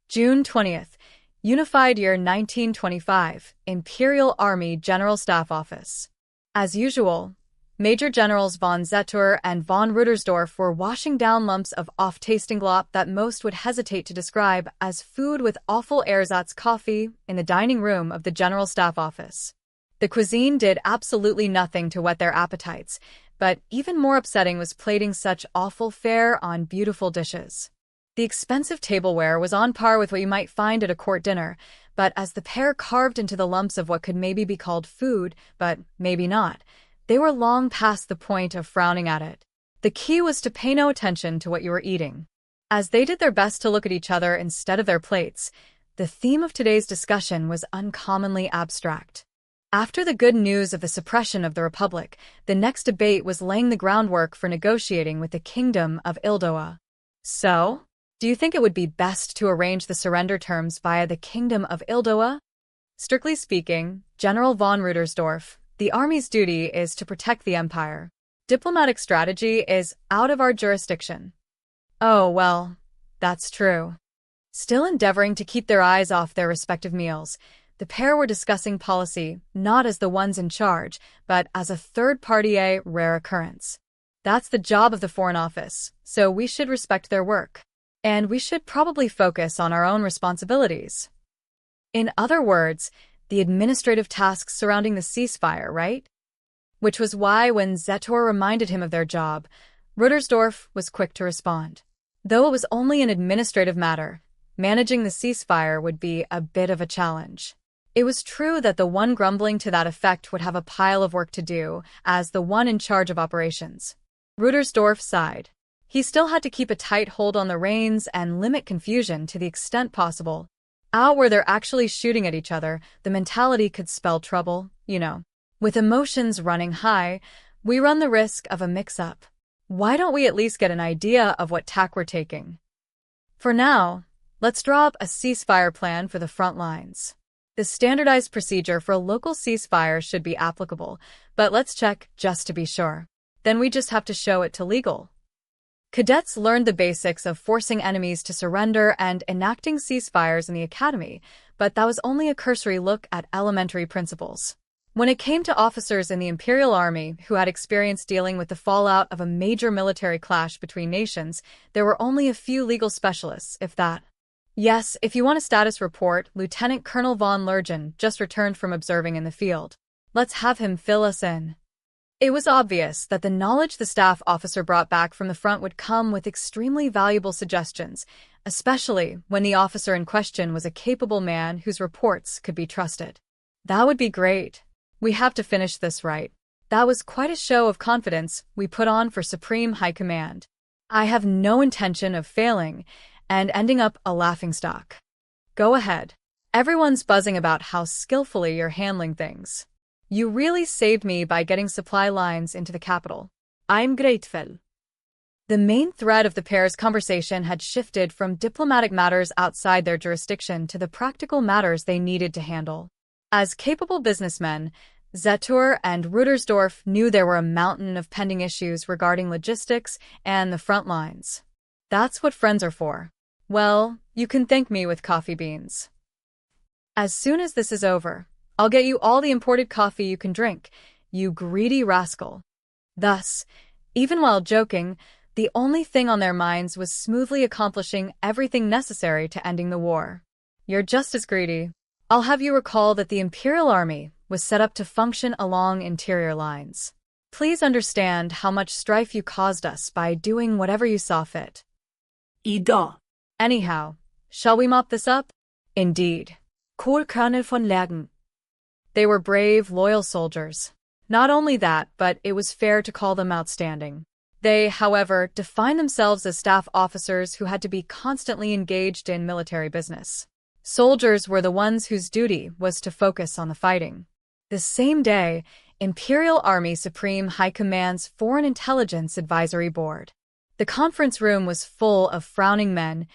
June 20th, Unified Year 1925, Imperial Army General Staff Office. As usual, Major Generals von Zetor and von Ruddersdorf were washing down lumps of off-tasting glop that most would hesitate to describe as food with awful ersatz coffee in the dining room of the General Staff Office. The cuisine did absolutely nothing to whet their appetites, but even more upsetting was plating such awful fare on beautiful dishes. The expensive tableware was on par with what you might find at a court dinner, but as the pair carved into the lumps of what could maybe be called food, but maybe not, they were long past the point of frowning at it. The key was to pay no attention to what you were eating. As they did their best to look at each other instead of their plates, the theme of today's discussion was uncommonly abstract. After the good news of the suppression of the Republic, the next debate was laying the groundwork for negotiating with the Kingdom of Ildoa. So, do you think it would be best to arrange the surrender terms via the Kingdom of Ildoa? Strictly speaking, General von Ruddersdorf, the army's duty is to protect the empire. Diplomatic strategy is out of our jurisdiction. Oh, well, that's true. Still endeavoring to keep their eyes off their respective meals, the pair were discussing policy not as the ones in charge, but as a third-party, a rare occurrence. That's the job of the Foreign Office, so we should respect their work. And we should probably focus on our own responsibilities. In other words, the administrative tasks surrounding the ceasefire, right? Which was why when Zetor reminded him of their job, Ruddersdorf was quick to respond. Though it was only an administrative matter, managing the ceasefire would be a bit of a challenge. It was true that the one grumbling to that effect would have a pile of work to do, as the one in charge of operations. Ruddersdorf sighed. He still had to keep a tight hold on the reins and limit confusion to the extent possible. Out where they're actually shooting at each other, the mentality could spell trouble, you know. With emotions running high, we run the risk of a mix-up. Why don't we at least get an idea of what tack we're taking? For now, let's draw up a ceasefire plan for the front lines. The standardized procedure for a local ceasefire should be applicable, but let's check just to be sure. Then we just have to show it to legal. Cadets learned the basics of forcing enemies to surrender and enacting ceasefires in the academy, but that was only a cursory look at elementary principles. When it came to officers in the Imperial Army who had experience dealing with the fallout of a major military clash between nations, there were only a few legal specialists, if that. Yes, if you want a status report, Lieutenant Colonel von Lergen just returned from observing in the field. Let's have him fill us in. It was obvious that the knowledge the staff officer brought back from the front would come with extremely valuable suggestions, especially when the officer in question was a capable man whose reports could be trusted. That would be great. We have to finish this right. That was quite a show of confidence we put on for Supreme High Command. I have no intention of failing and ending up a laughingstock. Go ahead. Everyone's buzzing about how skillfully you're handling things. You really saved me by getting supply lines into the capital. I'm grateful. The main thread of the pair's conversation had shifted from diplomatic matters outside their jurisdiction to the practical matters they needed to handle. As capable businessmen, Zetor and Ruddersdorf knew there were a mountain of pending issues regarding logistics and the front lines. That's what friends are for. Well, you can thank me with coffee beans. As soon as this is over, I'll get you all the imported coffee you can drink, you greedy rascal. Thus, even while joking, the only thing on their minds was smoothly accomplishing everything necessary to ending the war. You're just as greedy. I'll have you recall that the Imperial Army was set up to function along interior lines. Please understand how much strife you caused us by doing whatever you saw fit. Ida. Anyhow, shall we mop this up? Indeed. Colonel von Lergen. They were brave, loyal soldiers. Not only that, but it was fair to call them outstanding. They, however, defined themselves as staff officers who had to be constantly engaged in military business. Soldiers were the ones whose duty was to focus on the fighting. The same day, Imperial Army Supreme High Command's Foreign Intelligence Advisory Board. The conference room was full of frowning men,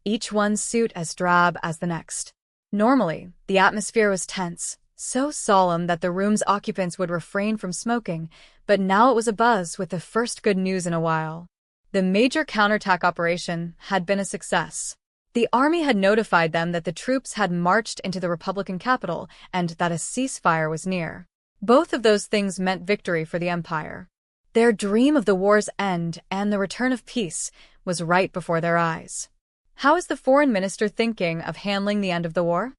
each one's suit as drab as the next. Normally, the atmosphere was tense, so solemn that the room's occupants would refrain from smoking, but now it was abuzz with the first good news in a while. The major counterattack operation had been a success. The army had notified them that the troops had marched into the Republican capital and that a ceasefire was near. Both of those things meant victory for the empire. Their dream of the war's end and the return of peace was right before their eyes. How is the foreign minister thinking of handling the end of the war?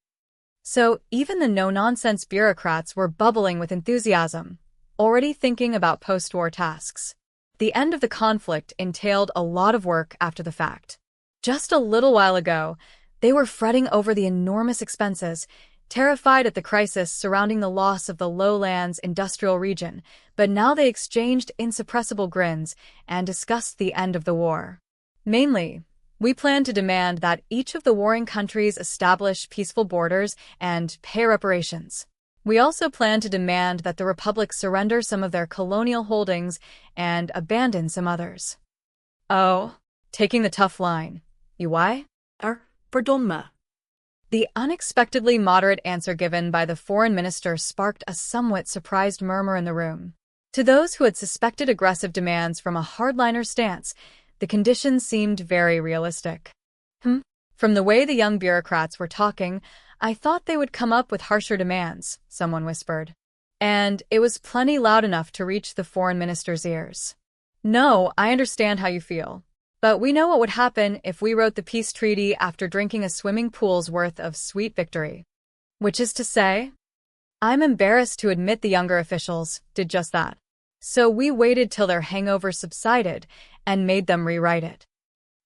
So even the no-nonsense bureaucrats were bubbling with enthusiasm, already thinking about post-war tasks. The end of the conflict entailed a lot of work after the fact. Just a little while ago, they were fretting over the enormous expenses, terrified at the crisis surrounding the loss of the lowlands industrial region, but now they exchanged insuppressible grins and discussed the end of the war. Mainly, we plan to demand that each of the warring countries establish peaceful borders and pay reparations. We also plan to demand that the Republic surrender some of their colonial holdings and abandon some others. Oh, taking the tough line. You why? Pardon me. The unexpectedly moderate answer given by the foreign minister sparked a somewhat surprised murmur in the room. To those who had suspected aggressive demands from a hardliner stance, the conditions seemed very realistic. From the way the young bureaucrats were talking, I thought they would come up with harsher demands, someone whispered. And it was plenty loud enough to reach the foreign minister's ears. No, I understand how you feel. But we know what would happen if we wrote the peace treaty after drinking a swimming pool's worth of sweet victory. Which is to say, I'm embarrassed to admit the younger officials did just that. So we waited till their hangover subsided and made them rewrite it.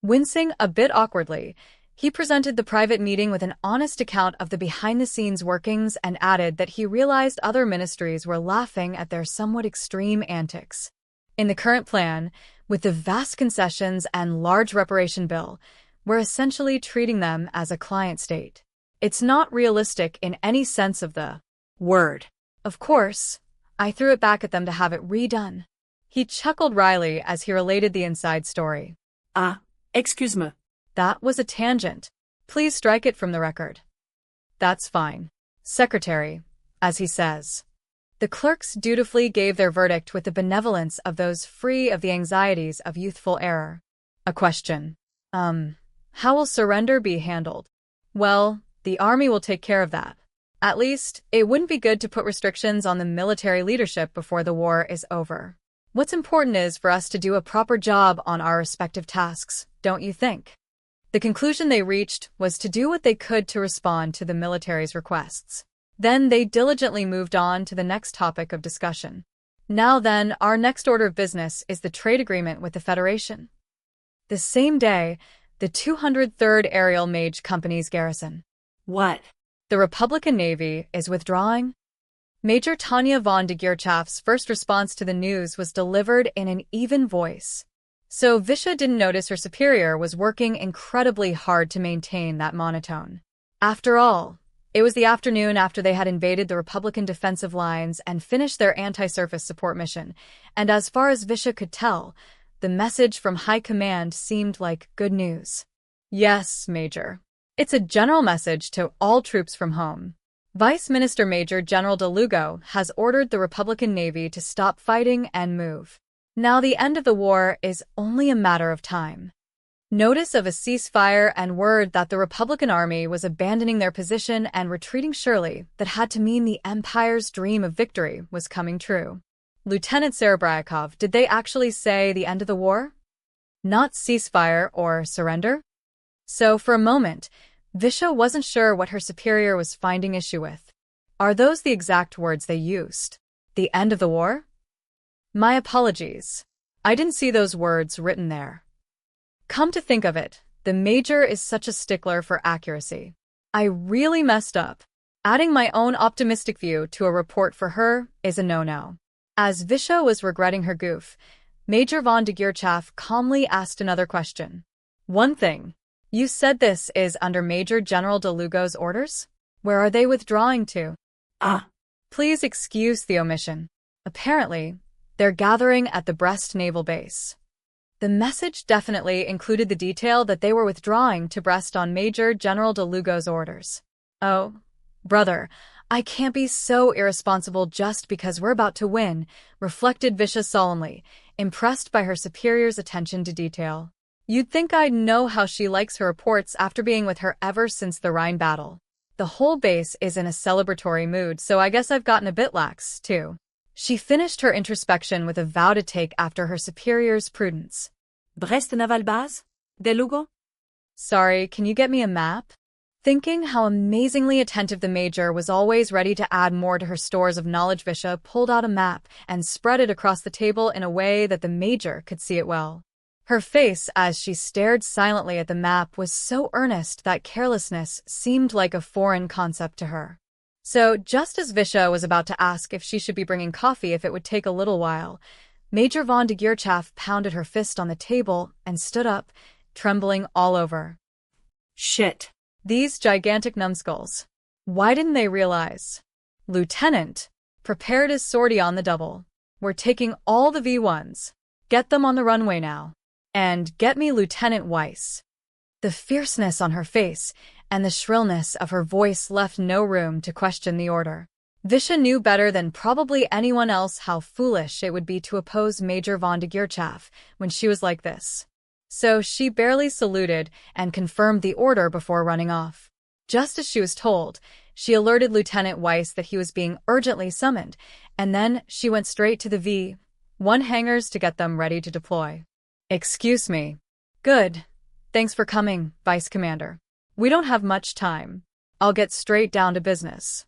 Wincing a bit awkwardly, he presented the private meeting with an honest account of the behind-the-scenes workings and added that he realized other ministries were laughing at their somewhat extreme antics. In the current plan, with the vast concessions and large reparation bill, we're essentially treating them as a client state. It's not realistic in any sense of the word. Of course, I threw it back at them to have it redone. He chuckled wryly as he related the inside story. Excuse me. That was a tangent. Please strike it from the record. That's fine. Secretary, as he says. The clerks dutifully gave their verdict with the benevolence of those free of the anxieties of youthful error. A question. How will surrender be handled? Well, the army will take care of that. At least, it wouldn't be good to put restrictions on the military leadership before the war is over. What's important is for us to do a proper job on our respective tasks, don't you think? The conclusion they reached was to do what they could to respond to the military's requests. Then they diligently moved on to the next topic of discussion. Now then, our next order of business is the trade agreement with the Federation. The same day, the 203rd Aerial Mage Company's garrison. What? The Republican Navy is withdrawing? Major Tanya von de Geerchaff's first response to the news was delivered in an even voice. So Visha didn't notice her superior was working incredibly hard to maintain that monotone. After all, it was the afternoon after they had invaded the Republican defensive lines and finished their anti-surface support mission, and as far as Visha could tell, the message from High Command seemed like good news. Yes, Major. It's a general message to all troops from home. Vice Minister Major General De Lugo has ordered the Republican Navy to stop fighting and move. Now the end of the war is only a matter of time. Notice of a ceasefire and word that the Republican Army was abandoning their position and retreating surely that had to mean the Empire's dream of victory was coming true. Lieutenant Serebryakov, did they actually say the end of the war? Not ceasefire or surrender? So for a moment, Visha wasn't sure what her superior was finding issue with. Are those the exact words they used? The end of the war? My apologies. I didn't see those words written there. Come to think of it, the Major is such a stickler for accuracy. I really messed up. Adding my own optimistic view to a report for her is a no-no. As Visha was regretting her goof, Major von de Geerchaff calmly asked another question. One thing. You said this is under Major General De Lugo's orders? Where are they withdrawing to? Please excuse the omission. Apparently, they're gathering at the Brest Naval Base. The message definitely included the detail that they were withdrawing to Brest on Major General De Lugo's orders. Oh, brother, I can't be so irresponsible just because we're about to win, reflected Visha solemnly, impressed by her superior's attention to detail. You'd think I'd know how she likes her reports after being with her ever since the Rhine battle. The whole base is in a celebratory mood, so I guess I've gotten a bit lax, too. She finished her introspection with a vow to take after her superior's prudence. Brest Naval Base? De Lugo? Sorry, can you get me a map? Thinking how amazingly attentive the Major was always ready to add more to her stores of knowledge, Visha pulled out a map and spread it across the table in a way that the Major could see it well. Her face, as she stared silently at the map, was so earnest that carelessness seemed like a foreign concept to her. So, just as Visha was about to ask if she should be bringing coffee if it would take a little while, Major von de Geerchaf pounded her fist on the table and stood up, trembling all over. Shit. These gigantic numbskulls. Why didn't they realize? Lieutenant, prepared his sortie on the double. We're taking all the V1s. Get them on the runway now. And get me Lieutenant Weiss. The fierceness on her face and the shrillness of her voice left no room to question the order. Visha knew better than probably anyone else how foolish it would be to oppose Major von de Geerchaf when she was like this. So she barely saluted and confirmed the order before running off. Just as she was told, she alerted Lieutenant Weiss that he was being urgently summoned, and then she went straight to the V1 hangars to get them ready to deploy. Excuse me. Good. Thanks for coming, Vice Commander. We don't have much time. I'll get straight down to business.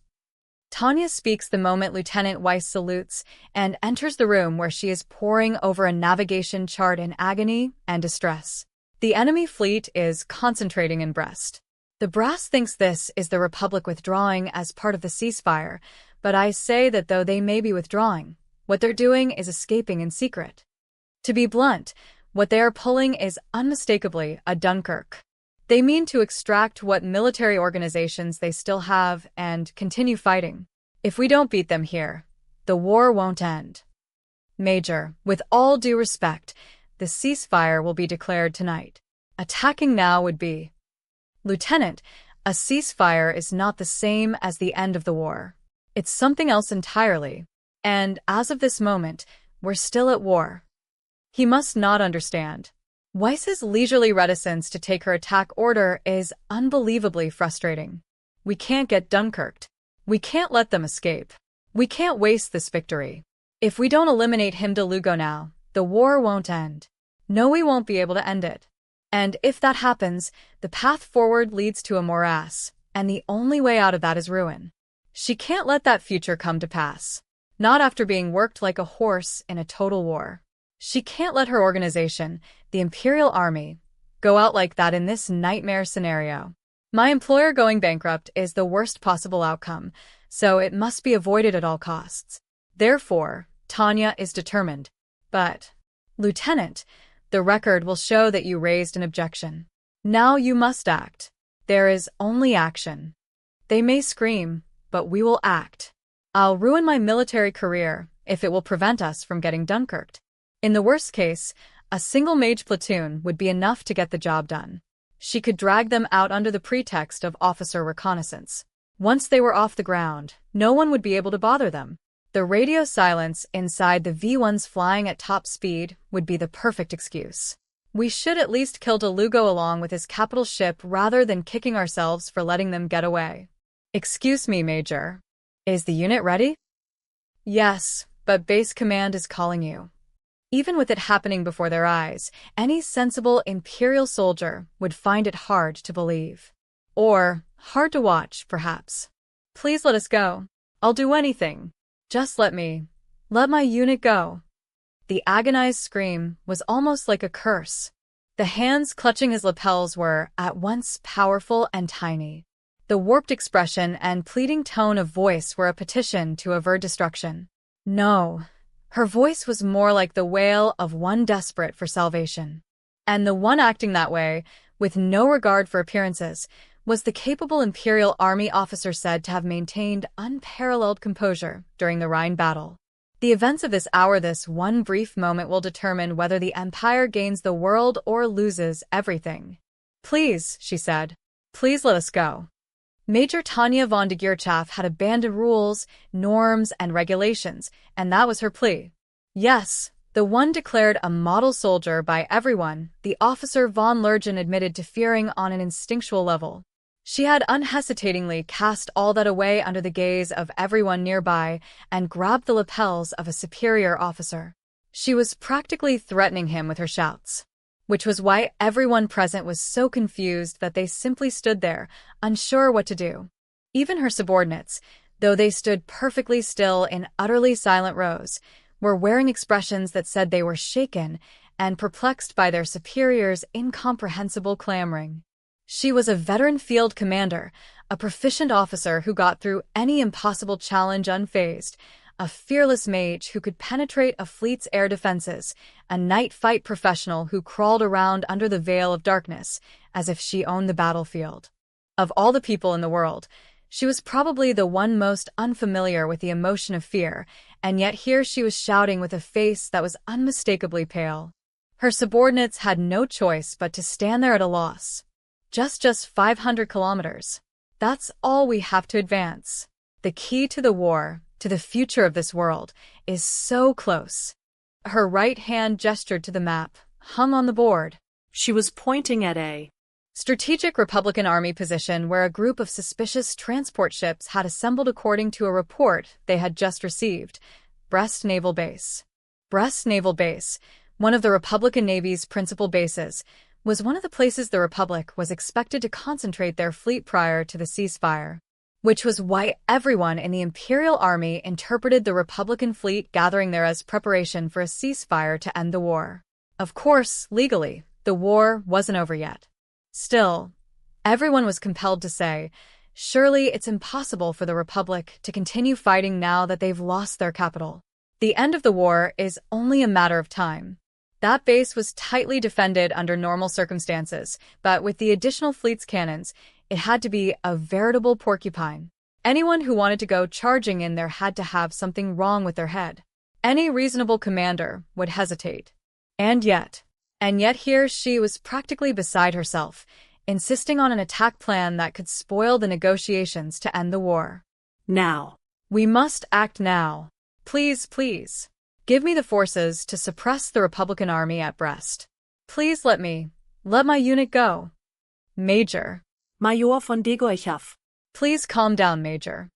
Tanya speaks the moment Lieutenant Weiss salutes and enters the room where she is poring over a navigation chart in agony and distress. The enemy fleet is concentrating in Brest. The brass thinks this is the Republic withdrawing as part of the ceasefire, but I say that though they may be withdrawing, what they're doing is escaping in secret. To be blunt, what they are pulling is unmistakably a Dunkirk. They mean to extract what military organizations they still have and continue fighting. If we don't beat them here, the war won't end. Major, with all due respect, the ceasefire will be declared tonight. Attacking now would be... Lieutenant, a ceasefire is not the same as the end of the war. It's something else entirely. And as of this moment, we're still at war. He must not understand. Weiss's leisurely reticence to take her attack order is unbelievably frustrating. We can't get Dunkirked. We can't let them escape. We can't waste this victory. If we don't eliminate him de Lugo now, the war won't end. No, we won't be able to end it. And if that happens, the path forward leads to a morass, and the only way out of that is ruin. She can't let that future come to pass. Not after being worked like a horse in a total war. She can't let her organization, the Imperial Army, go out like that in this nightmare scenario. My employer going bankrupt is the worst possible outcome, so it must be avoided at all costs. Therefore, Tanya is determined. But, Lieutenant, the record will show that you raised an objection. Now you must act. There is only action. They may scream, but we will act. I'll ruin my military career if it will prevent us from getting Dunkirked. In the worst case, a single mage platoon would be enough to get the job done. She could drag them out under the pretext of officer reconnaissance. Once they were off the ground, no one would be able to bother them. The radio silence inside the V1s flying at top speed would be the perfect excuse. We should at least kill de Lugo along with his capital ship rather than kicking ourselves for letting them get away. Excuse me, Major. Is the unit ready? Yes, but base command is calling you. Even with it happening before their eyes, any sensible Imperial soldier would find it hard to believe. Or hard to watch, perhaps. Please let us go. I'll do anything. Just let my unit go. The agonized scream was almost like a curse. The hands clutching his lapels were, at once, powerful and tiny. The warped expression and pleading tone of voice were a petition to avert destruction. No. Her voice was more like the wail of one desperate for salvation. And the one acting that way, with no regard for appearances, was the capable Imperial Army officer said to have maintained unparalleled composure during the Rhine battle. The events of this hour, this one brief moment, will determine whether the Empire gains the world or loses everything. Please, she said. Please let us go. Major Tanya von de Geerchaf had abandoned rules, norms, and regulations, and that was her plea. Yes, The one declared a model soldier by everyone, the officer von Lergen admitted to fearing on an instinctual level. She had unhesitatingly cast all that away under the gaze of everyone nearby and grabbed the lapels of a superior officer. She was practically threatening him with her shouts, which was why everyone present was so confused that they simply stood there, unsure what to do. Even her subordinates, though they stood perfectly still in utterly silent rows, were wearing expressions that said they were shaken and perplexed by their superior's incomprehensible clamoring. She was a veteran field commander, a proficient officer who got through any impossible challenge unfazed, a fearless mage who could penetrate a fleet's air defenses, a night fight professional who crawled around under the veil of darkness as if she owned the battlefield. Of all the people in the world, she was probably the one most unfamiliar with the emotion of fear, and yet here she was shouting with a face that was unmistakably pale. Her subordinates had no choice but to stand there at a loss. Just 500 kilometers. That's all we have to advance. The key to the war, to the future of this world, is so close. Her right hand gestured to the map, hung on the board. She was pointing at a strategic Republican Army position where a group of suspicious transport ships had assembled according to a report they had just received. Brest Naval Base. Brest Naval Base, one of the Republican Navy's principal bases, was one of the places the Republic was expected to concentrate their fleet prior to the ceasefire, which was why everyone in the Imperial Army interpreted the Republican fleet gathering there as preparation for a ceasefire to end the war. Of course, legally, the war wasn't over yet. Still, everyone was compelled to say, surely it's impossible for the Republic to continue fighting now that they've lost their capital. The end of the war is only a matter of time. That base was tightly defended under normal circumstances, but with the additional fleet's cannons, it had to be a veritable porcupine. Anyone who wanted to go charging in there had to have something wrong with their head. Any reasonable commander would hesitate. And yet here she was practically beside herself, insisting on an attack plan that could spoil the negotiations to end the war. Now. We must act now. Please, please. Give me the forces to suppress the Republican Army at Brest. Please let my unit go. Major. Major von Degorchaff. Please calm down, Major.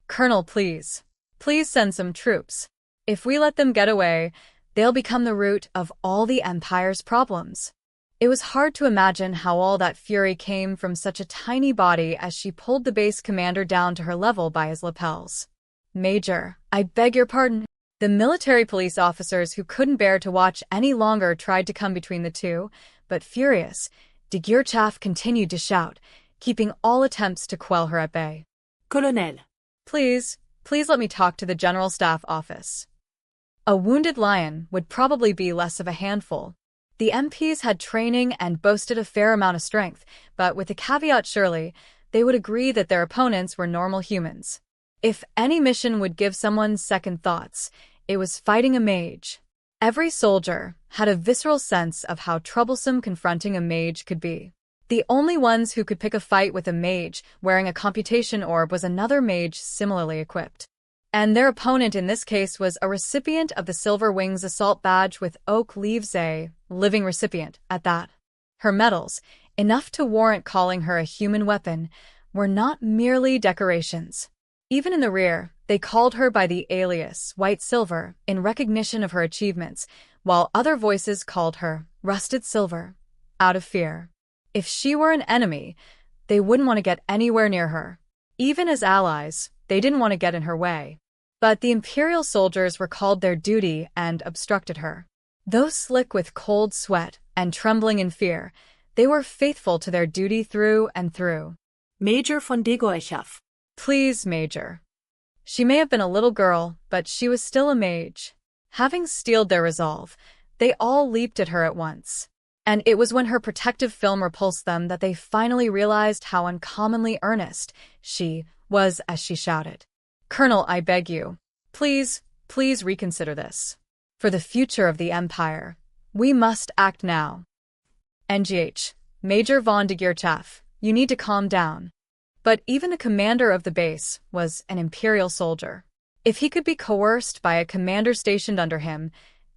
Colonel, please. Please send some troops. If we let them get away, they'll become the root of all the Empire's problems. It was hard to imagine how all that fury came from such a tiny body as she pulled the base commander down to her level by his lapels. Major, I beg your pardon. The military police officers who couldn't bear to watch any longer tried to come between the two, but furious, Degorchaff continued to shout, keeping all attempts to quell her at bay. Colonel. Please let me talk to the General Staff Office. A wounded lion would probably be less of a handful. The MPs had training and boasted a fair amount of strength, but with the caveat surely, they would agree that their opponents were normal humans. If any mission would give someone second thoughts, it was fighting a mage. Every soldier had a visceral sense of how troublesome confronting a mage could be. The only ones who could pick a fight with a mage wearing a computation orb was another mage similarly equipped. And their opponent in this case was a recipient of the Silver Wings Assault Badge with oak leaves, a living recipient, at that. Her medals, enough to warrant calling her a human weapon, were not merely decorations. Even in the rear, they called her by the alias White Silver in recognition of her achievements, while other voices called her Rusted Silver, out of fear. If she were an enemy, they wouldn't want to get anywhere near her. Even as allies, they didn't want to get in her way. But the Imperial soldiers recalled their duty and obstructed her. Though slick with cold sweat and trembling in fear, they were faithful to their duty through and through. Major von Degorchaff. Please, Major. She may have been a little girl, but she was still a mage. Having steeled their resolve, they all leaped at her at once. And it was when her protective film repulsed them that they finally realized how uncommonly earnest she was as she shouted. Colonel, I beg you, please reconsider this. For the future of the Empire, we must act now. NGH, Major von Degorchaff, you need to calm down. But even the commander of the base was an Imperial soldier. If he could be coerced by a commander stationed under him,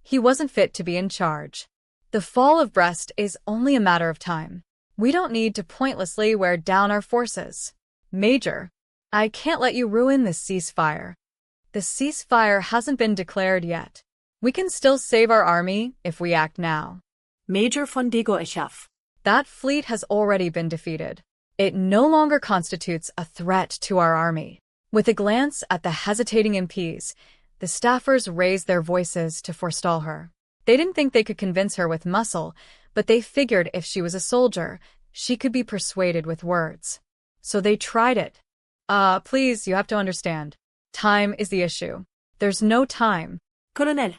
He wasn't fit to be in charge. The fall of Brest is only a matter of time. We don't need to pointlessly wear down our forces. Major, I can't let you ruin this ceasefire. The ceasefire hasn't been declared yet. We can still save our army if we act now. Major von Degoeschaf. That fleet has already been defeated. It no longer constitutes a threat to our army. With a glance at the hesitating MPs, the staffers raised their voices to forestall her. They didn't think they could convince her with muscle, but they figured if she was a soldier, she could be persuaded with words. So they tried it. Please, you have to understand. Time is the issue. There's no time. Colonel.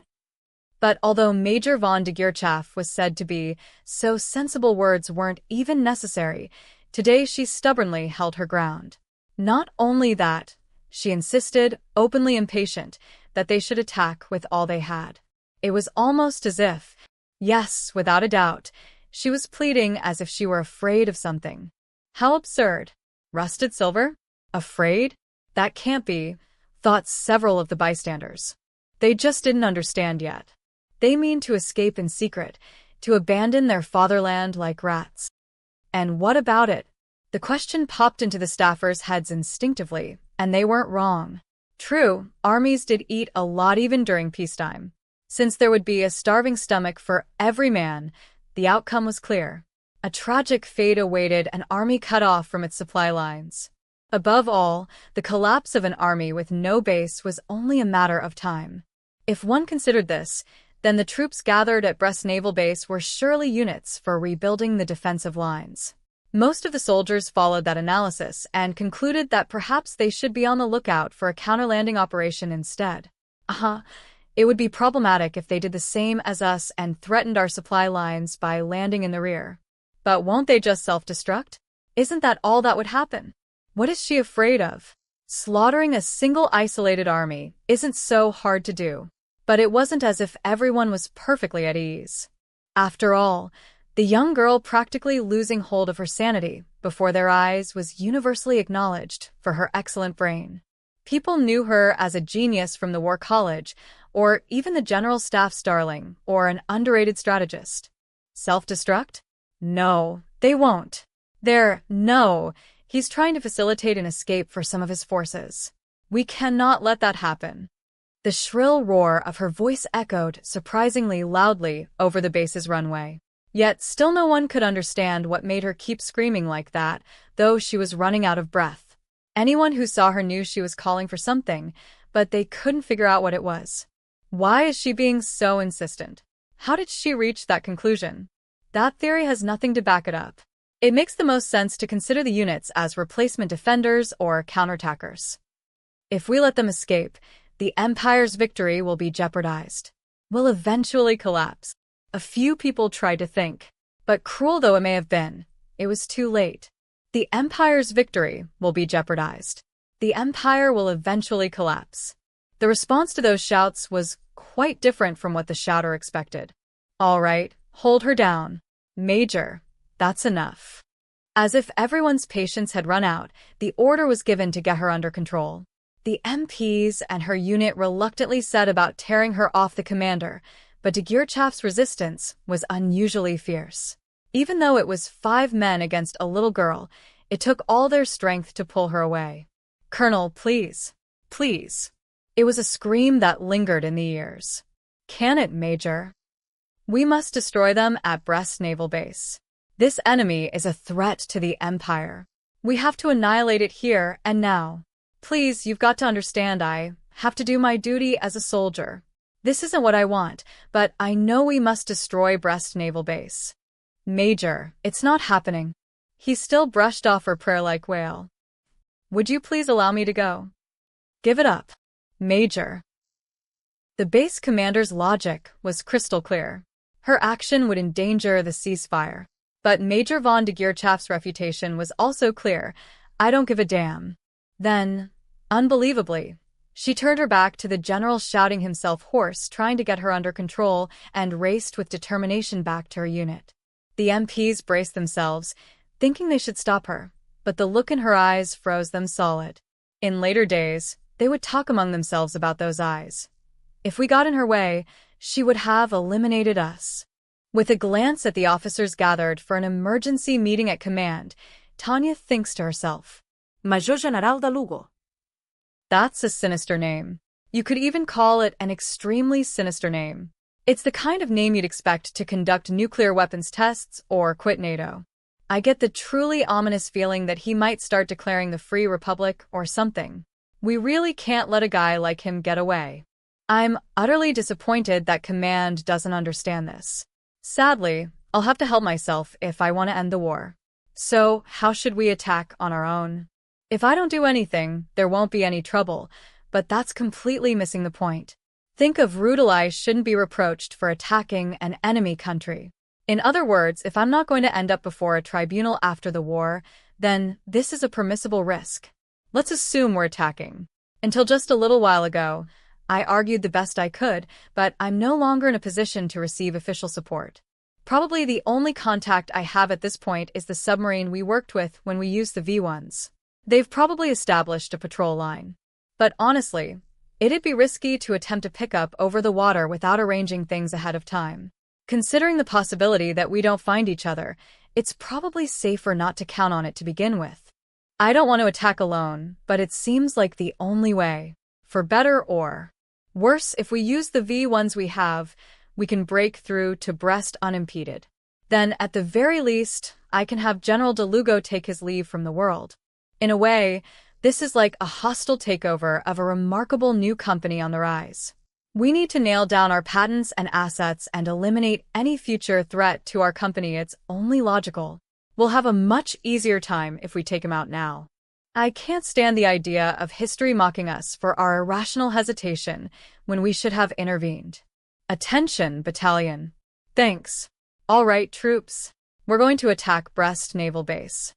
But although Major von de Geerchaf was said to be, so sensible words weren't even necessary, today she stubbornly held her ground. Not only that, she insisted, openly impatient, that they should attack with all they had. It was almost as if, yes, without a doubt, she was pleading as if she were afraid of something. How absurd. Rusted silver? Afraid? That can't be, thought several of the bystanders. They just didn't understand yet. They mean to escape in secret, to abandon their fatherland like rats. And what about it? The question popped into the staffers' heads instinctively, and they weren't wrong. True, armies did eat a lot even during peacetime. Since there would be a starving stomach for every man, the outcome was clear. A tragic fate awaited an army cut off from its supply lines. Above all, the collapse of an army with no base was only a matter of time. If one considered this, then the troops gathered at Brest Naval Base were surely units for rebuilding the defensive lines. Most of the soldiers followed that analysis and concluded that perhaps they should be on the lookout for a counter-landing operation instead. It would be problematic if they did the same as us and threatened our supply lines by landing in the rear. But won't they just self-destruct? Isn't that all that would happen? What is she afraid of? Slaughtering a single isolated army isn't so hard to do. But it wasn't as if everyone was perfectly at ease. After all, the young girl practically losing hold of her sanity before their eyes was universally acknowledged for her excellent brain. People knew her as a genius from the War College, or even the General Staff's darling, or an underrated strategist. Self-destruct? No, they won't. No, he's trying to facilitate an escape for some of his forces. We cannot let that happen. The shrill roar of her voice echoed surprisingly loudly over the base's runway. Yet still no one could understand what made her keep screaming like that, though she was running out of breath. Anyone who saw her knew she was calling for something, but they couldn't figure out what it was. Why is she being so insistent? How did she reach that conclusion? That theory has nothing to back it up. It makes the most sense to consider the units as replacement defenders or counterattackers. If we let them escape, the Empire's victory will be jeopardized. Will eventually collapse. A few people tried to think, but cruel though it may have been, it was too late. The Empire's victory will be jeopardized. The Empire will eventually collapse. The response to those shouts was quite different from what the shouter expected. All right, hold her down. Major, that's enough. As if everyone's patience had run out, the order was given to get her under control. The MPs and her unit reluctantly set about tearing her off the commander, but de Geerchaf's resistance was unusually fierce. Even though it was 5 men against a little girl, it took all their strength to pull her away. Colonel, please. Please. It was a scream that lingered in the ears. Can it, Major? We must destroy them at Brest Naval Base. This enemy is a threat to the Empire. We have to annihilate it here and now. Please, you've got to understand I have to do my duty as a soldier. This isn't what I want, but I know we must destroy Brest Naval Base. Major, it's not happening. He still brushed off her prayer-like wail. Would you please allow me to go? Give it up. Major. The base commander's logic was crystal clear. Her action would endanger the ceasefire. But Major von de Geerchaf's refutation was also clear. I don't give a damn. Then, unbelievably, she turned her back to the general shouting himself hoarse, trying to get her under control, and raced with determination back to her unit. The MPs braced themselves, thinking they should stop her, but the look in her eyes froze them solid. In later days, they would talk among themselves about those eyes. If we got in her way, she would have eliminated us. With a glance at the officers gathered for an emergency meeting at command, Tanya thinks to herself, Major General de Lugo. That's a sinister name. You could even call it an extremely sinister name. It's the kind of name you'd expect to conduct nuclear weapons tests or quit NATO. I get the truly ominous feeling that he might start declaring the Free Republic or something. We really can't let a guy like him get away. I'm utterly disappointed that command doesn't understand this. Sadly, I'll have to help myself if I want to end the war. So, how should we attack on our own? If I don't do anything, there won't be any trouble, but that's completely missing the point. Think of Rudolai shouldn't be reproached for attacking an enemy country. In other words, if I'm not going to end up before a tribunal after the war, then this is a permissible risk. Let's assume we're attacking. Until just a little while ago, I argued the best I could, but I'm no longer in a position to receive official support. Probably the only contact I have at this point is the submarine we worked with when we used the V1s. They've probably established a patrol line. But honestly, it'd be risky to attempt to pick up over the water without arranging things ahead of time. Considering the possibility that we don't find each other, it's probably safer not to count on it to begin with. I don't want to attack alone, but it seems like the only way. For better or worse, if we use the V1s we have, we can break through to Brest unimpeded. Then, at the very least, I can have General de Lugo take his leave from the world. In a way, this is like a hostile takeover of a remarkable new company on the rise. We need to nail down our patents and assets and eliminate any future threat to our company. It's only logical. We'll have a much easier time if we take him out now. I can't stand the idea of history mocking us for our irrational hesitation when we should have intervened. Attention, battalion. Thanks. All right, troops. We're going to attack Brest Naval Base.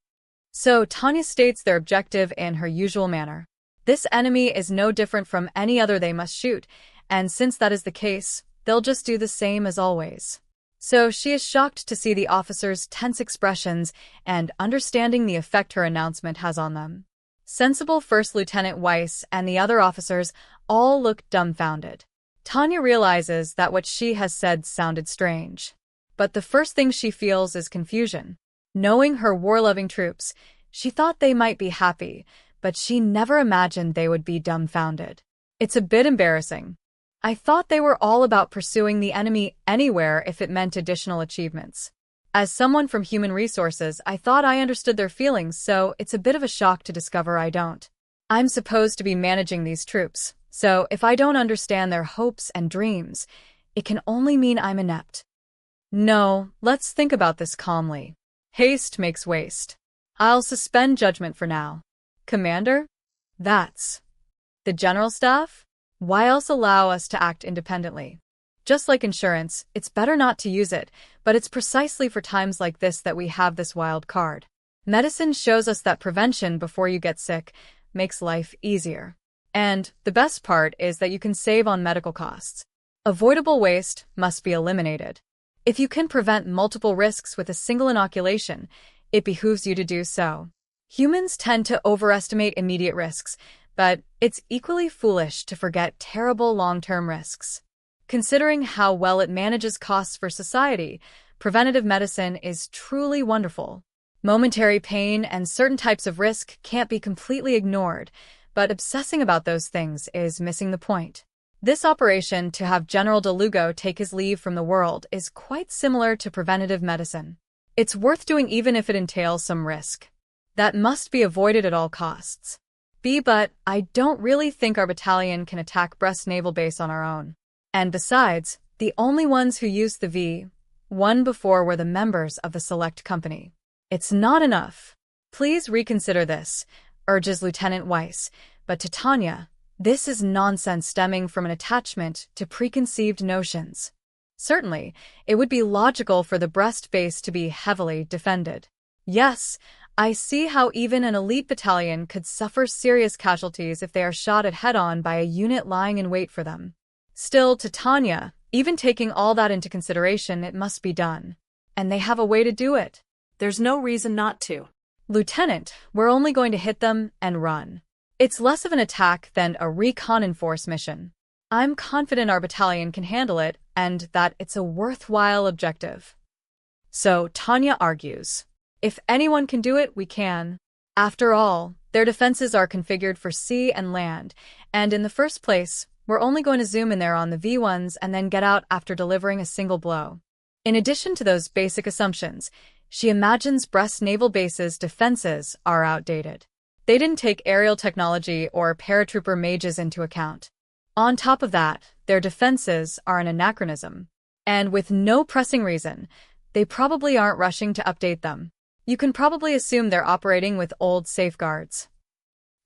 So, Tanya states their objective in her usual manner. This enemy is no different from any other they must shoot, and since that is the case, they'll just do the same as always. So she is shocked to see the officers' tense expressions and understanding the effect her announcement has on them. Sensible First Lieutenant Weiss and the other officers all look dumbfounded. Tanya realizes that what she has said sounded strange. But the first thing she feels is confusion. Knowing her war-loving troops, she thought they might be happy, but she never imagined they would be dumbfounded. It's a bit embarrassing. I thought they were all about pursuing the enemy anywhere if it meant additional achievements. As someone from human resources, I thought I understood their feelings, so it's a bit of a shock to discover I don't. I'm supposed to be managing these troops, so if I don't understand their hopes and dreams, it can only mean I'm inept. No, let's think about this calmly. Haste makes waste. I'll suspend judgment for now. Commander? That's the General Staff? Why else allow us to act independently? Just like insurance, it's better not to use it, but it's precisely for times like this that we have this wild card. Medicine shows us that prevention before you get sick makes life easier. And the best part is that you can save on medical costs. Avoidable waste must be eliminated. If you can prevent multiple risks with a single inoculation, it behooves you to do so. Humans tend to overestimate immediate risks, but it's equally foolish to forget terrible long-term risks. Considering how well it manages costs for society, preventative medicine is truly wonderful. Momentary pain and certain types of risk can't be completely ignored, but obsessing about those things is missing the point. This operation to have General de Lugo take his leave from the world is quite similar to preventative medicine. It's worth doing even if it entails some risk. That must be avoided at all costs. But I don't really think our battalion can attack Brest Naval Base on our own. And besides, the only ones who used the V1 before were the members of the select company. It's not enough. Please reconsider this, urges Lieutenant Weiss, but to Tanya, this is nonsense stemming from an attachment to preconceived notions. Certainly, it would be logical for the Brest base to be heavily defended. Yes, I see how even an elite battalion could suffer serious casualties if they are shot at head-on by a unit lying in wait for them. Still, to Tanya, even taking all that into consideration, it must be done. And they have a way to do it. There's no reason not to. Lieutenant, we're only going to hit them and run. It's less of an attack than a recon-enforce mission. I'm confident our battalion can handle it, and that it's a worthwhile objective. So Tanya argues, if anyone can do it, we can. After all, their defenses are configured for sea and land, and in the first place, we're only going to zoom in there on the V1s and then get out after delivering a single blow. In addition to those basic assumptions, she imagines Brest naval base's defenses are outdated. They didn't take aerial technology or paratrooper mages into account. On top of that, their defenses are an anachronism. And with no pressing reason, they probably aren't rushing to update them. You can probably assume they're operating with old safeguards.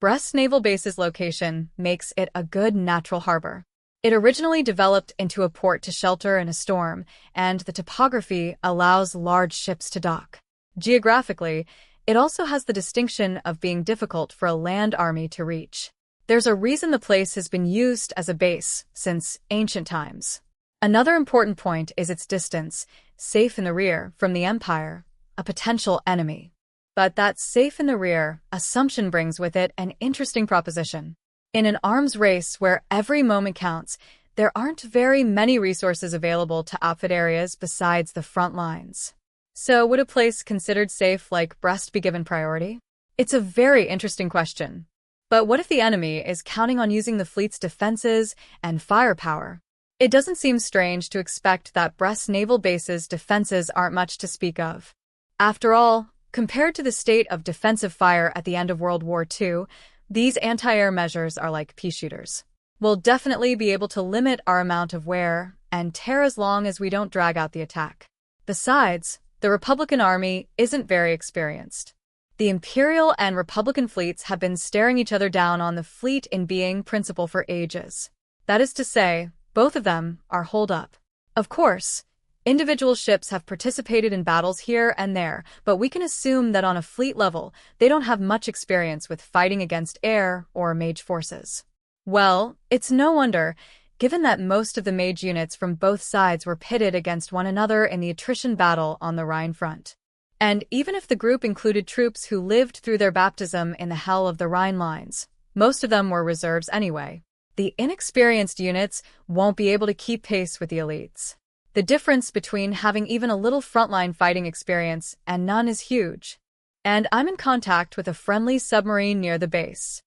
Brest Naval Base's location makes it a good natural harbor. It originally developed into a port to shelter in a storm, and the topography allows large ships to dock. Geographically, it also has the distinction of being difficult for a land army to reach. There's a reason the place has been used as a base since ancient times. Another important point is its distance, safe in the rear, from the Empire, a potential enemy. But that safe in the rear assumption brings with it an interesting proposition. In an arms race where every moment counts, there aren't very many resources available to outfit areas besides the front lines. So would a place considered safe like Brest be given priority? It's a very interesting question. But what if the enemy is counting on using the fleet's defenses and firepower? It doesn't seem strange to expect that Brest naval base's defenses aren't much to speak of. After all, compared to the state of defensive fire at the end of World War II, these anti-air measures are like pea shooters. We'll definitely be able to limit our amount of wear and tear as long as we don't drag out the attack. Besides, the Republican Army isn't very experienced. The Imperial and Republican fleets have been staring each other down on the fleet in being principle for ages. That is to say, both of them are holed up. Of course, individual ships have participated in battles here and there, but we can assume that on a fleet level, they don't have much experience with fighting against air or mage forces. Well, it's no wonder, given that most of the mage units from both sides were pitted against one another in the attrition battle on the Rhine front. And even if the group included troops who lived through their baptism in the hell of the Rhine lines, most of them were reserves anyway. The inexperienced units won't be able to keep pace with the elites. The difference between having even a little frontline fighting experience and none is huge. And I'm in contact with a friendly submarine near the base.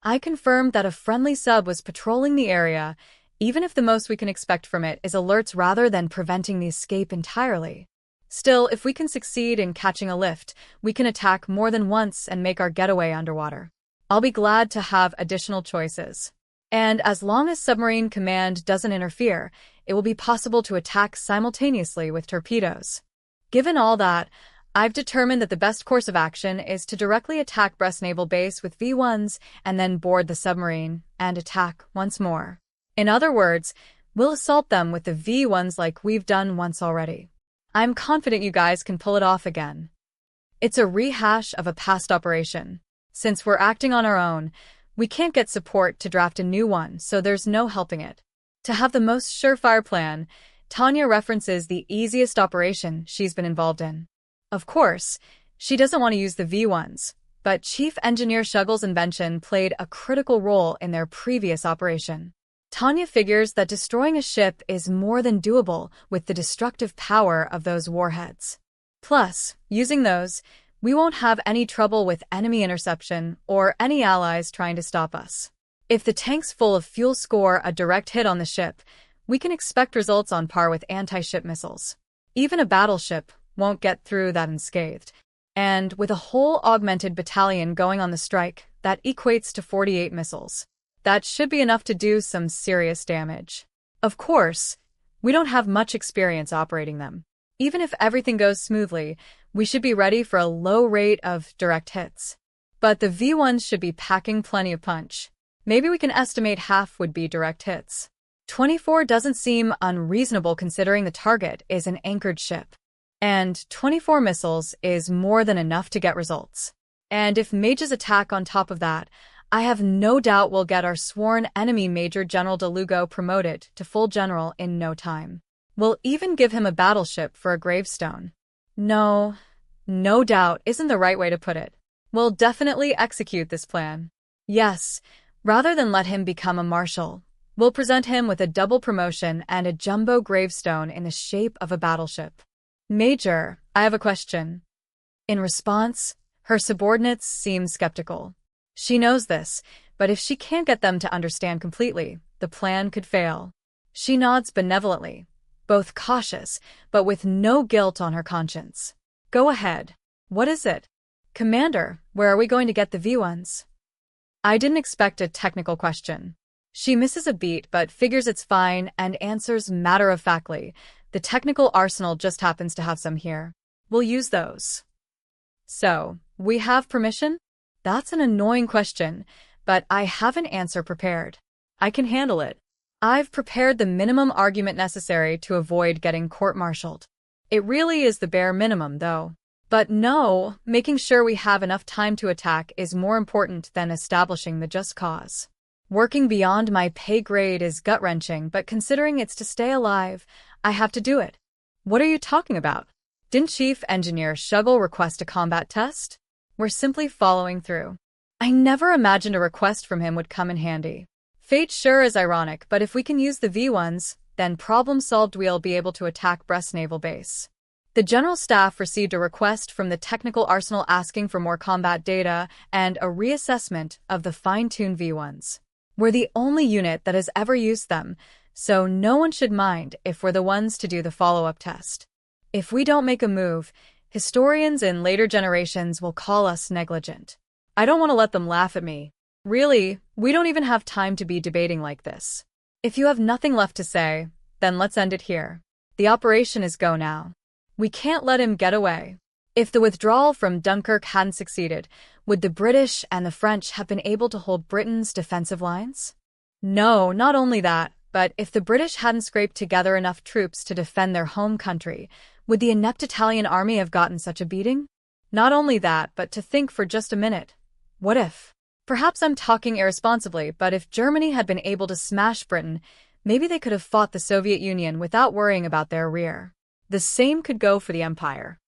I confirmed that a friendly sub was patrolling the area, even if the most we can expect from it is alerts rather than preventing the escape entirely. Still, if we can succeed in catching a lift, we can attack more than once and make our getaway underwater. I'll be glad to have additional choices. And as long as submarine command doesn't interfere, it will be possible to attack simultaneously with torpedoes. Given all that, I've determined that the best course of action is to directly attack Brest Naval Base with V1s and then board the submarine and attack once more. In other words, we'll assault them with the V1s like we've done once already. I'm confident you guys can pull it off again. It's a rehash of a past operation. Since we're acting on our own, we can't get support to draft a new one, so there's no helping it. To have the most surefire plan, Tanya references the easiest operation she's been involved in. Of course, she doesn't want to use the V1s, but Chief Engineer Shuggle's invention played a critical role in their previous operation. Tanya figures that destroying a ship is more than doable with the destructive power of those warheads. Plus, using those, we won't have any trouble with enemy interception or any allies trying to stop us. If the tanks full of fuel score a direct hit on the ship, we can expect results on par with anti-ship missiles. Even a battleship won't get through that unscathed. And with a whole augmented battalion going on the strike, that equates to 48 missiles. That should be enough to do some serious damage. Of course, we don't have much experience operating them. Even if everything goes smoothly, we should be ready for a low rate of direct hits. But the V1s should be packing plenty of punch. Maybe we can estimate half would be direct hits. 24 doesn't seem unreasonable considering the target is an anchored ship. And 24 missiles is more than enough to get results. And if mages attack on top of that, I have no doubt we'll get our sworn enemy Major General de Lugo promoted to full general in no time. We'll even give him a battleship for a gravestone. No doubt isn't the right way to put it. We'll definitely execute this plan. Yes, rather than let him become a marshal, We'll present him with a double promotion and a jumbo gravestone in the shape of a battleship. Major, I have a question. In response, her subordinates seem skeptical. She knows this, but if she can't get them to understand completely, the plan could fail. She nods benevolently, both cautious, but with no guilt on her conscience. Go ahead. What is it? Commander, where are we going to get the V1s? I didn't expect a technical question. She misses a beat but figures it's fine and answers matter-of-factly. The technical arsenal just happens to have some here. We'll use those. So, we have permission? That's an annoying question, but I have an answer prepared. I can handle it. I've prepared the minimum argument necessary to avoid getting court-martialed. It really is the bare minimum, though. But no, making sure we have enough time to attack is more important than establishing the just cause. Working beyond my pay grade is gut-wrenching, but considering it's to stay alive, I have to do it. What are you talking about? Didn't Chief Engineer Shuggle request a combat test? We're simply following through. I never imagined a request from him would come in handy. Fate sure is ironic, but if we can use the V1s, then problem solved, we'll be able to attack Brest Naval Base. The General Staff received a request from the Technical Arsenal asking for more combat data and a reassessment of the fine-tuned V1s. We're the only unit that has ever used them, so no one should mind if we're the ones to do the follow-up test. If we don't make a move, historians in later generations will call us negligent. I don't want to let them laugh at me. Really, we don't even have time to be debating like this. If you have nothing left to say, then let's end it here. The operation is go now. We can't let him get away. If the withdrawal from Dunkirk hadn't succeeded, would the British and the French have been able to hold Britain's defensive lines? No, not only that, but if the British hadn't scraped together enough troops to defend their home country, would the inept Italian army have gotten such a beating? Not only that, but to think for just a minute. What if? Perhaps I'm talking irresponsibly, but if Germany had been able to smash Britain, maybe they could have fought the Soviet Union without worrying about their rear. The same could go for the Empire.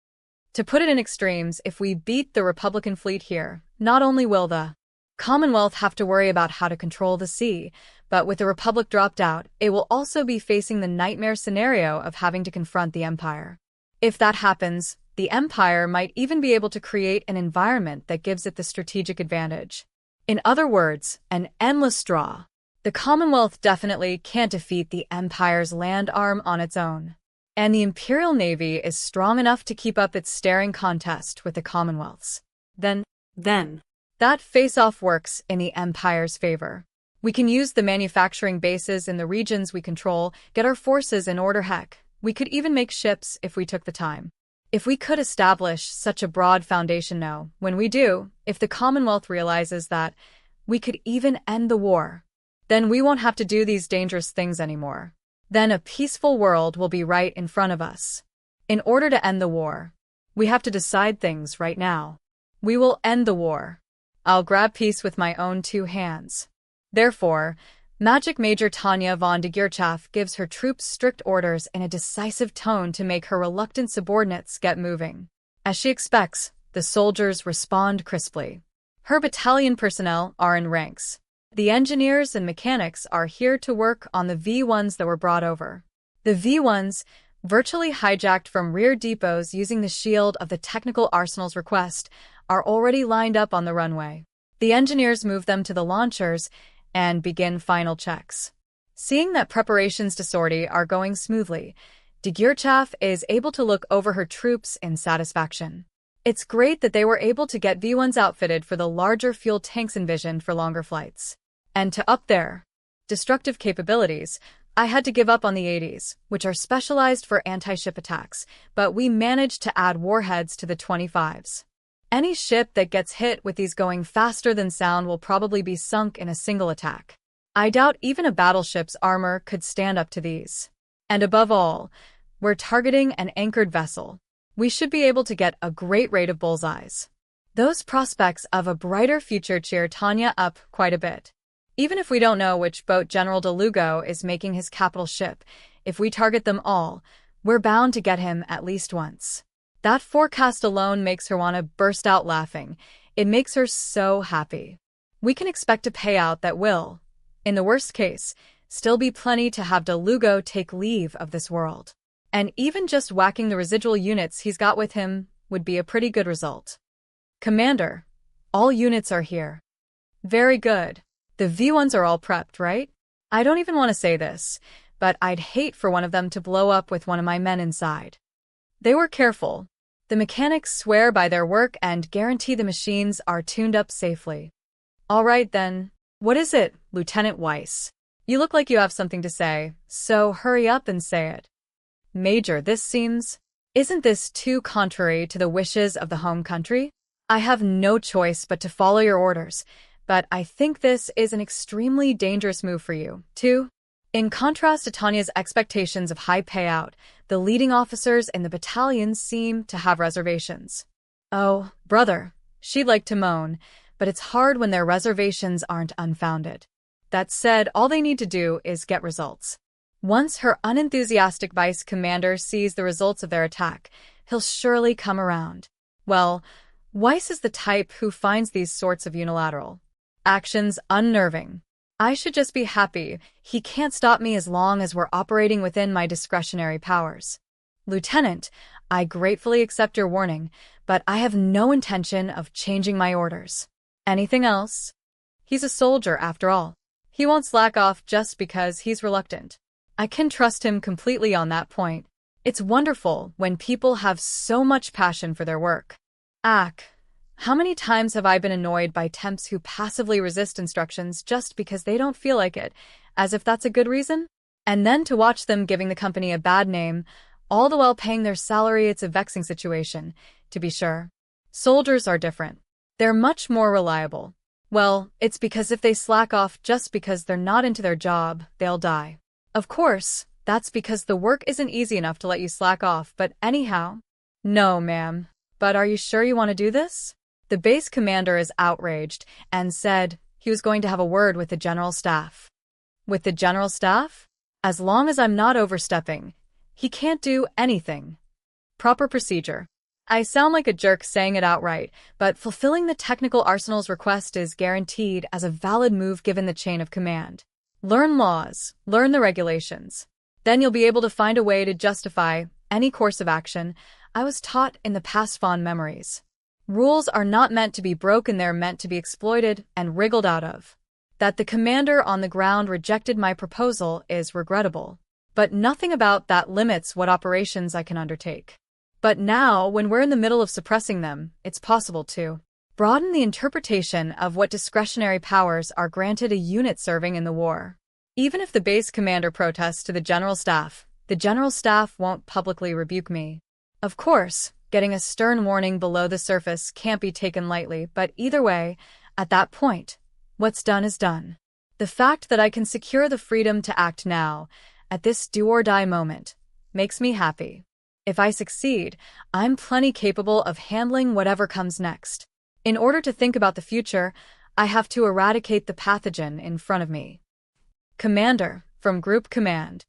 To put it in extremes, if we beat the Republican fleet here, not only will the Commonwealth have to worry about how to control the sea, but with the Republic dropped out, it will also be facing the nightmare scenario of having to confront the Empire. If that happens, the Empire might even be able to create an environment that gives it the strategic advantage. In other words, an endless draw. The Commonwealth definitely can't defeat the Empire's land arm on its own. And the Imperial Navy is strong enough to keep up its staring contest with the Commonwealth's. Then, that face-off works in the Empire's favor. We can use the manufacturing bases in the regions we control, get our forces in order. Heck, we could even make ships if we took the time. If we could establish such a broad foundation now, when we do, if the Commonwealth realizes that, we could even end the war. Then we won't have to do these dangerous things anymore. Then a peaceful world will be right in front of us. In order to end the war, we have to decide things right now. We will end the war. I'll grab peace with my own two hands. Therefore, Magic Major Tanya von de Geerchaf gives her troops strict orders in a decisive tone to make her reluctant subordinates get moving. As she expects, the soldiers respond crisply. Her battalion personnel are in ranks. The engineers and mechanics are here to work on the V1s that were brought over. The V1s, virtually hijacked from rear depots using the shield of the Technical Arsenal's request, are already lined up on the runway. The engineers move them to the launchers and begin final checks. Seeing that preparations to sortie are going smoothly, de Geerchaf is able to look over her troops in satisfaction. It's great that they were able to get V1s outfitted for the larger fuel tanks envisioned for longer flights. And to up their destructive capabilities, I had to give up on the 80s, which are specialized for anti-ship attacks, but we managed to add warheads to the 25s. Any ship that gets hit with these going faster than sound will probably be sunk in a single attack. I doubt even a battleship's armor could stand up to these. And above all, we're targeting an anchored vessel. We should be able to get a great rate of bullseyes. Those prospects of a brighter future cheer Tanya up quite a bit. Even if we don't know which boat General de Lugo is making his capital ship, if we target them all, we're bound to get him at least once. That forecast alone makes her want to burst out laughing. It makes her so happy. We can expect a payout that will, in the worst case, still be plenty to have DeLugo take leave of this world. And even just whacking the residual units he's got with him would be a pretty good result. Commander, all units are here. Very good. The V1s are all prepped, right? I don't even want to say this, but I'd hate for one of them to blow up with one of my men inside. They were careful. The mechanics swear by their work and guarantee the machines are tuned up safely. All right then. What is it, Lieutenant Weiss? You look like you have something to say, so hurry up and say it. Major, isn't this too contrary to the wishes of the home country? I have no choice but to follow your orders, but I think this is an extremely dangerous move for you, too. In contrast to Tanya's expectations of high payout, the leading officers in the battalion seem to have reservations. Oh, brother, she'd like to moan, but it's hard when their reservations aren't unfounded. That said, all they need to do is get results. Once her unenthusiastic vice commander sees the results of their attack, he'll surely come around. Well, Weiss is the type who finds these sorts of unilateral actions unnerving. I should just be happy he can't stop me as long as we're operating within my discretionary powers. Lieutenant, I gratefully accept your warning, but I have no intention of changing my orders. Anything else? He's a soldier, after all. He won't slack off just because he's reluctant. I can trust him completely on that point. It's wonderful when people have so much passion for their work. How many times have I been annoyed by temps who passively resist instructions just because they don't feel like it, as if that's a good reason? And then to watch them giving the company a bad name, all the while paying their salary. It's a vexing situation, to be sure. Soldiers are different. They're much more reliable. Well, it's because if they slack off just because they're not into their job, they'll die. Of course, that's because the work isn't easy enough to let you slack off, but anyhow. No, ma'am. But are you sure you want to do this? The base commander is outraged and said he was going to have a word with the general staff. With the general staff? As long as I'm not overstepping, he can't do anything. Proper procedure. I sound like a jerk saying it outright, but fulfilling the technical arsenal's request is guaranteed as a valid move given the chain of command. Learn laws, learn the regulations. Then you'll be able to find a way to justify any course of action. I was taught in the past fond memories. Rules are not meant to be broken, they're meant to be exploited and wriggled out of. That the commander on the ground rejected my proposal is regrettable, but nothing about that limits what operations I can undertake. But now, when we're in the middle of suppressing them, it's possible to broaden the interpretation of what discretionary powers are granted a unit serving in the war. Even if the base commander protests to the general staff won't publicly rebuke me. Of course, getting a stern warning below the surface can't be taken lightly, but either way, at that point, what's done is done. The fact that I can secure the freedom to act now, at this do-or-die moment, makes me happy. If I succeed, I'm plenty capable of handling whatever comes next. In order to think about the future, I have to eradicate the pathogen in front of me. Commander, from Group Command.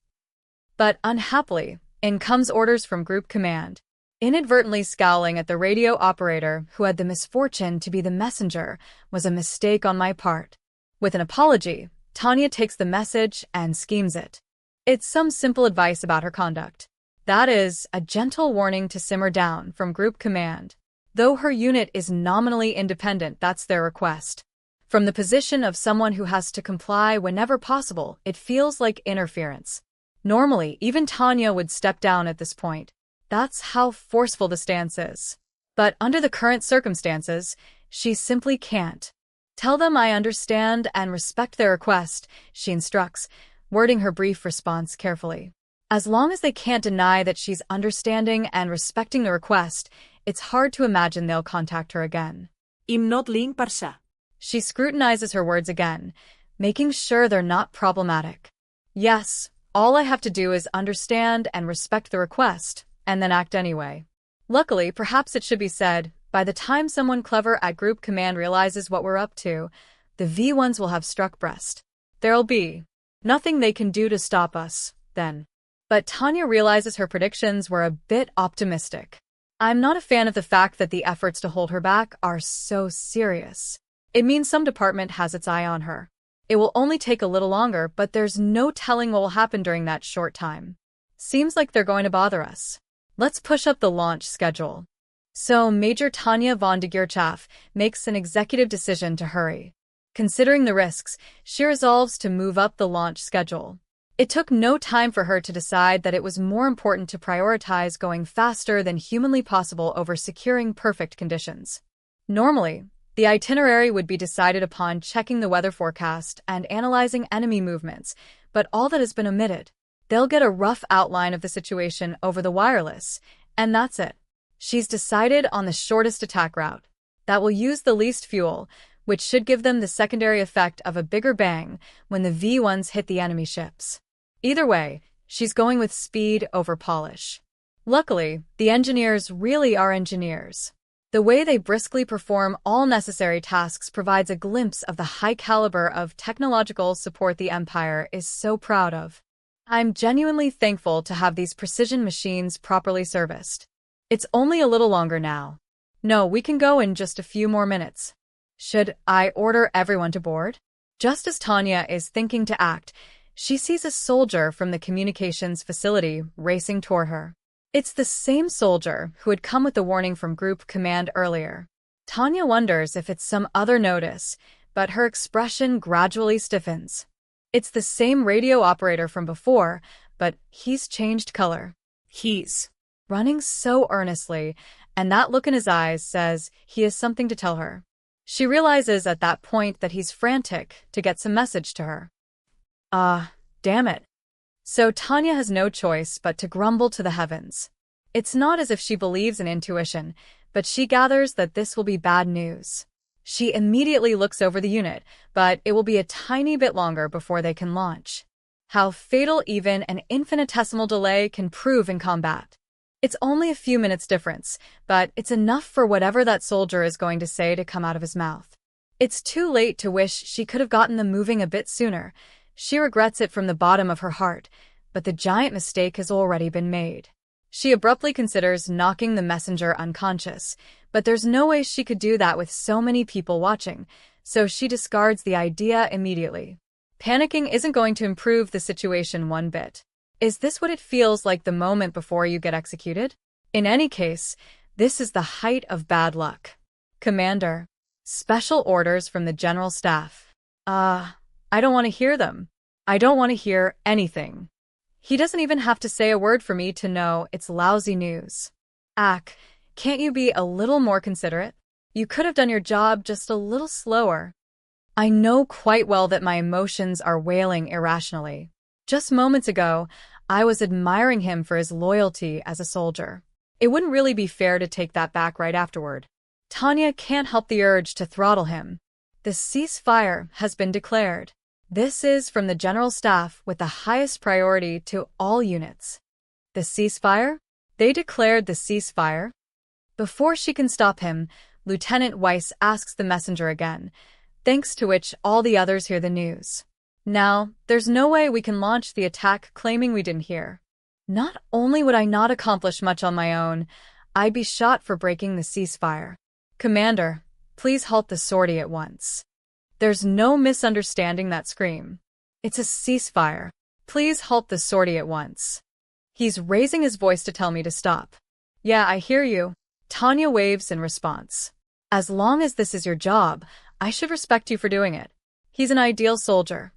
But unhappily, in comes orders from Group Command. Inadvertently scowling at the radio operator who had the misfortune to be the messenger was a mistake on my part. With an apology, Tanya takes the message and schemes it. It's some simple advice about her conduct. That is, a gentle warning to simmer down from Group Command. Though her unit is nominally independent, that's their request. From the position of someone who has to comply whenever possible, it feels like interference. Normally, even Tanya would step down at this point. That's how forceful the stance is. But under the current circumstances, she simply can't. Tell them I understand and respect their request, she instructs, wording her brief response carefully. As long as they can't deny that she's understanding and respecting the request, it's hard to imagine they'll contact her again. I'm not ling parsha. She scrutinizes her words again, making sure they're not problematic. Yes, all I have to do is understand and respect the request, and then act anyway. Luckily, perhaps it should be said, by the time someone clever at Group Command realizes what we're up to, the V1s will have struck breast. There'll be nothing they can do to stop us, then. But Tanya realizes her predictions were a bit optimistic. I'm not a fan of the fact that the efforts to hold her back are so serious. It means some department has its eye on her. It will only take a little longer, but there's no telling what will happen during that short time. Seems like they're going to bother us. Let's push up the launch schedule. So Major Tanya von de Geerchaf makes an executive decision to hurry. Considering the risks, she resolves to move up the launch schedule. It took no time for her to decide that it was more important to prioritize going faster than humanly possible over securing perfect conditions. Normally, the itinerary would be decided upon checking the weather forecast and analyzing enemy movements, but all that has been omitted. They'll get a rough outline of the situation over the wireless, and that's it. She's decided on the shortest attack route. That will use the least fuel, which should give them the secondary effect of a bigger bang when the V-1s hit the enemy ships. Either way, she's going with speed over polish. Luckily, the engineers really are engineers. The way they briskly perform all necessary tasks provides a glimpse of the high caliber of technological support the Empire is so proud of. I'm genuinely thankful to have these precision machines properly serviced. It's only a little longer now. No, we can go in just a few more minutes. Should I order everyone to board? Just as Tanya is thinking to act, she sees a soldier from the communications facility racing toward her. It's the same soldier who had come with the warning from Group Command earlier. Tanya wonders if it's some other notice, but her expression gradually stiffens. It's the same radio operator from before, but he's changed color. He's running so earnestly, and that look in his eyes says he has something to tell her. She realizes at that point that he's frantic to get some message to her. Damn it. So Tanya has no choice but to grumble to the heavens. It's not as if she believes in intuition, but she gathers that this will be bad news. She immediately looks over the unit, but it will be a tiny bit longer before they can launch. How fatal even an infinitesimal delay can prove in combat. It's only a few minutes difference, but it's enough for whatever that soldier is going to say to come out of his mouth. It's too late to wish she could have gotten them moving a bit sooner. She regrets it from the bottom of her heart, but the giant mistake has already been made. She abruptly considers knocking the messenger unconscious, but there's no way she could do that with so many people watching, so she discards the idea immediately. Panicking isn't going to improve the situation one bit. Is this what it feels like the moment before you get executed? In any case, this is the height of bad luck. Commander. Special orders from the General Staff. I don't want to hear them. I don't want to hear anything. He doesn't even have to say a word for me to know it's lousy news. Can't you be a little more considerate? You could have done your job just a little slower. I know quite well that my emotions are wailing irrationally. Just moments ago, I was admiring him for his loyalty as a soldier. It wouldn't really be fair to take that back right afterward. Tanya can't help the urge to throttle him. The ceasefire has been declared. This is from the General Staff with the highest priority to all units. The ceasefire? They declared the ceasefire? Before she can stop him, Lieutenant Weiss asks the messenger again, thanks to which all the others hear the news. Now, there's no way we can launch the attack claiming we didn't hear. Not only would I not accomplish much on my own, I'd be shot for breaking the ceasefire. Commander, please halt the sortie at once. There's no misunderstanding that scream. It's a ceasefire. Please halt the sortie at once. He's raising his voice to tell me to stop. Yeah, I hear you. Tanya waves in response. As long as this is your job, I should respect you for doing it. He's an ideal soldier.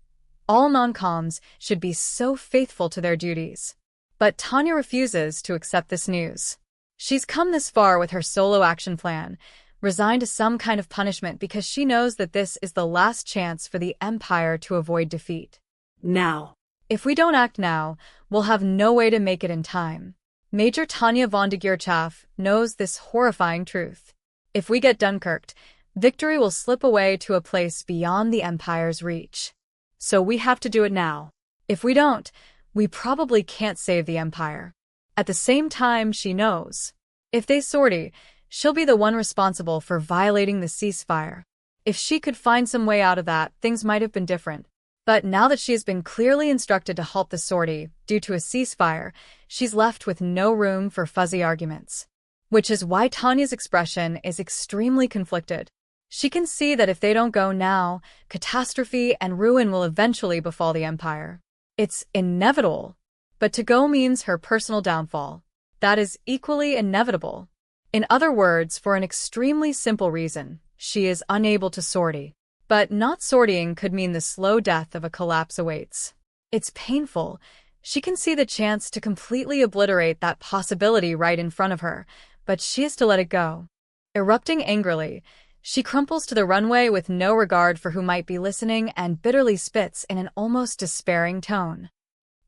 All non-coms should be so faithful to their duties. But Tanya refuses to accept this news. She's come this far with her solo action plan, resigned to some kind of punishment because she knows that this is the last chance for the Empire to avoid defeat. Now. If we don't act now, we'll have no way to make it in time. Major Tanya von de Geerchaf knows this horrifying truth. If we get Dunkirked, victory will slip away to a place beyond the Empire's reach. So we have to do it now. If we don't, we probably can't save the Empire. At the same time, she knows. If they sortie, she'll be the one responsible for violating the ceasefire. If she could find some way out of that, things might have been different. But now that she has been clearly instructed to halt the sortie due to a ceasefire, she's left with no room for fuzzy arguments. Which is why Tanya's expression is extremely conflicted. She can see that if they don't go now, catastrophe and ruin will eventually befall the empire. It's inevitable. But to go means her personal downfall. That is equally inevitable. In other words, for an extremely simple reason, she is unable to sortie. But not sortying could mean the slow death of a collapse awaits. It's painful. She can see the chance to completely obliterate that possibility right in front of her, but she has to let it go. Erupting angrily, she crumples to the runway with no regard for who might be listening and bitterly spits in an almost despairing tone.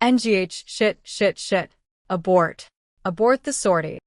NGH, shit, shit, shit. Abort. Abort the sortie.